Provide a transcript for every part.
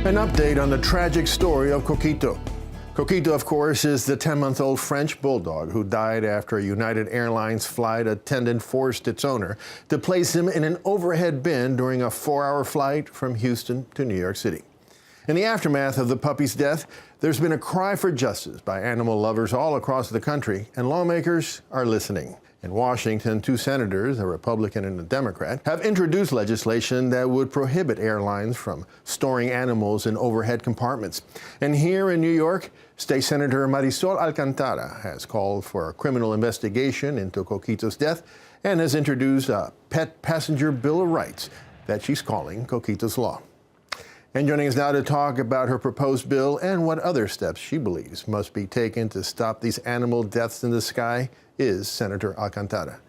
An update on the tragic story of Coquito. Coquito, of course, is the 10-month-old French bulldog who died after a United Airlines flight attendant forced its owner to place him in an overhead bin during a 4-hour flight from Houston to New York City. In the aftermath of the puppy's death, there's been a cry for justice by animal lovers all across the country, and lawmakers are listening. In Washington, 2 senators, a Republican and a Democrat, have introduced legislation that would prohibit airlines from storing animals in overhead compartments. And here in New York, State Senator Marisol Alcantara has called for a criminal investigation into Coquito's death and has introduced a pet passenger bill of rights that she's calling Coquito's Law. And joining us now to talk about her proposed bill and what other steps she believes must be taken to stop these animal deaths in the sky is Senator Alcantara.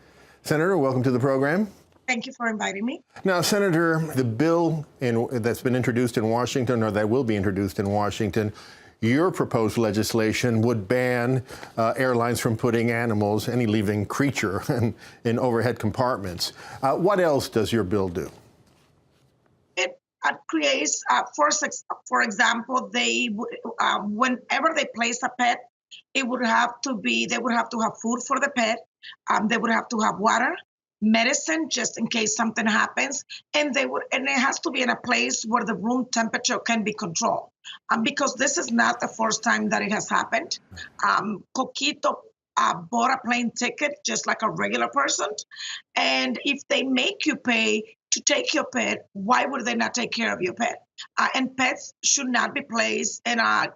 Senator, welcome to the program. Thank you for inviting me. Now, Senator, the bill that's been introduced in Washington, or that will be introduced in Washington, your proposed legislation would ban airlines from putting animals, any living creature, in overhead compartments. What else does your bill do? It creates, for example, whenever they place a pet, they would have to have food for the pet. They would have to have water, medicine, just in case something happens, and it has to be in a place where the room temperature can be controlled. Because this is not the first time that it has happened. Coquito bought a plane ticket just like a regular person, and if they make you pay to take your pet, why would they not take care of your pet? And pets should not be placed in a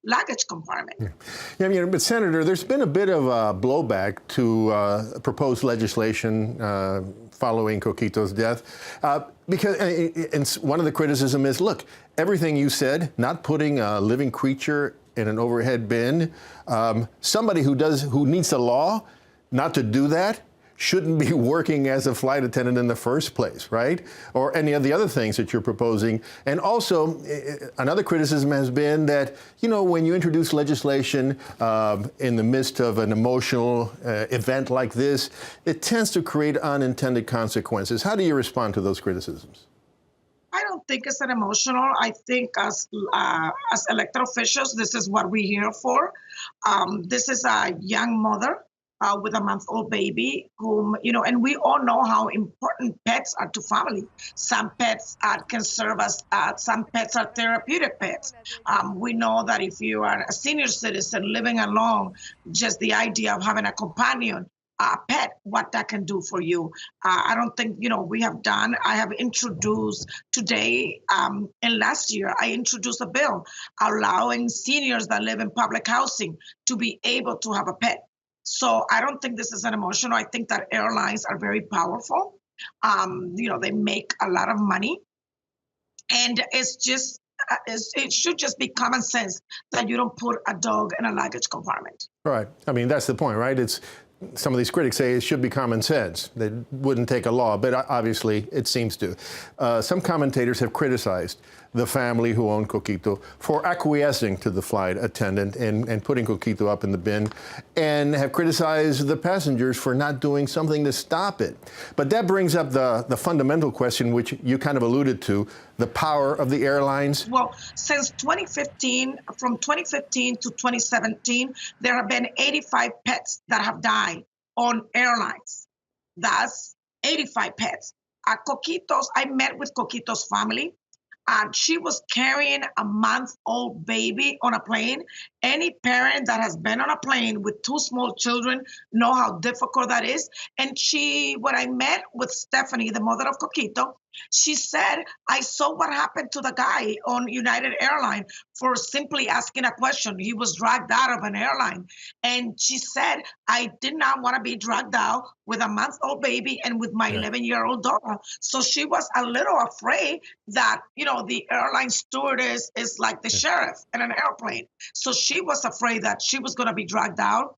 luggage compartment. Yeah, I mean, but Senator, there's been a bit of blowback to proposed legislation following Coquito's death, because and one of the criticism is, look, everything you said, not putting a living creature in an overhead bin, somebody who needs the law not to do that shouldn't be working as a flight attendant in the first place, right? Or any of the other things that you're proposing. And also, another criticism has been that, you know, when you introduce legislation in the midst of an emotional event like this, it tends to create unintended consequences. How do you respond to those criticisms? I don't think it's an emotional. I think as elected officials, this is what we're here for. This is a young mother with a month-old baby, whom, you know, and we all know how important pets are to family. Some pets can serve as, some pets are therapeutic pets. We know that if you are a senior citizen living alone, just the idea of having a companion, a pet, what that can do for you. I don't think, you know, I have introduced today and last year, I introduced a bill allowing seniors that live in public housing to be able to have a pet. So I don't think this is an emotional. I think that airlines are very powerful. You know, they make a lot of money. And it's just, it should just be common sense that you don't put a dog in a luggage compartment. Right. I mean, that's the point, right? Some of these critics say it should be common sense. They wouldn't take a law, but obviously it seems to. Some commentators have criticized the family who owned Coquito for acquiescing to the flight attendant and putting Coquito up in the bin, and have criticized the passengers for not doing something to stop it. But that brings up the fundamental question, which you kind of alluded to, the power of the airlines. Well, since 2015, from 2015 to 2017, there have been 85 pets that have died on airlines. That's 85 pets. I met with Coquito's family. She was carrying a month-old baby on a plane. Any parent that has been on a plane with 2 small children know how difficult that is. And when I met with Stephanie, the mother of Coquito, she said, I saw what happened to the guy on United Airlines for simply asking a question. He was dragged out of an airline. And she said, I did not want to be dragged out with a month-old baby and with my 11-year-old daughter. So she was a little afraid that, you know, the airline stewardess is like the sheriff in an airplane. So she was afraid that she was going to be dragged out.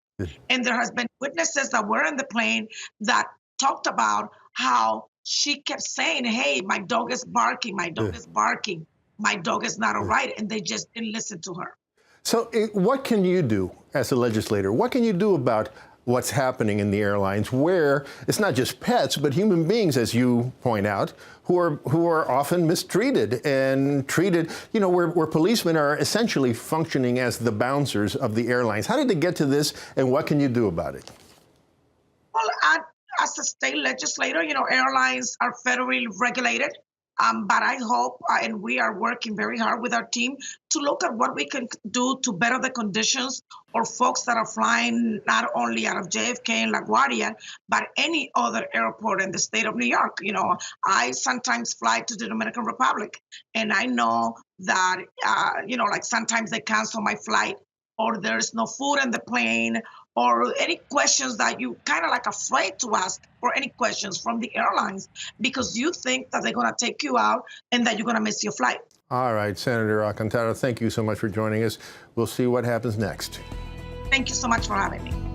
And there has been witnesses that were in the plane that talked about how she kept saying, hey, my dog is barking, my dog is barking, my dog is not all right, and they just didn't listen to her. So what can you do as a legislator? What can you do about what's happening in the airlines, where it's not just pets, but human beings, as you point out, who are often mistreated and treated, where policemen are essentially functioning as the bouncers of the airlines. How did it get to this, and what can you do about it? Well, as a state legislator, airlines are federally regulated. But I hope, and we are working very hard with our team to look at what we can do to better the conditions for folks that are flying not only out of JFK and LaGuardia, but any other airport in the state of New York. I sometimes fly to the Dominican Republic, and I know that, like sometimes they cancel my flight, or there's no food in the plane, or any questions that you kind of like afraid to ask, or any questions from the airlines because you think that they're going to take you out and that you're going to miss your flight. All right, Senator Alcantara, thank you so much for joining us. We'll see what happens next. Thank you so much for having me.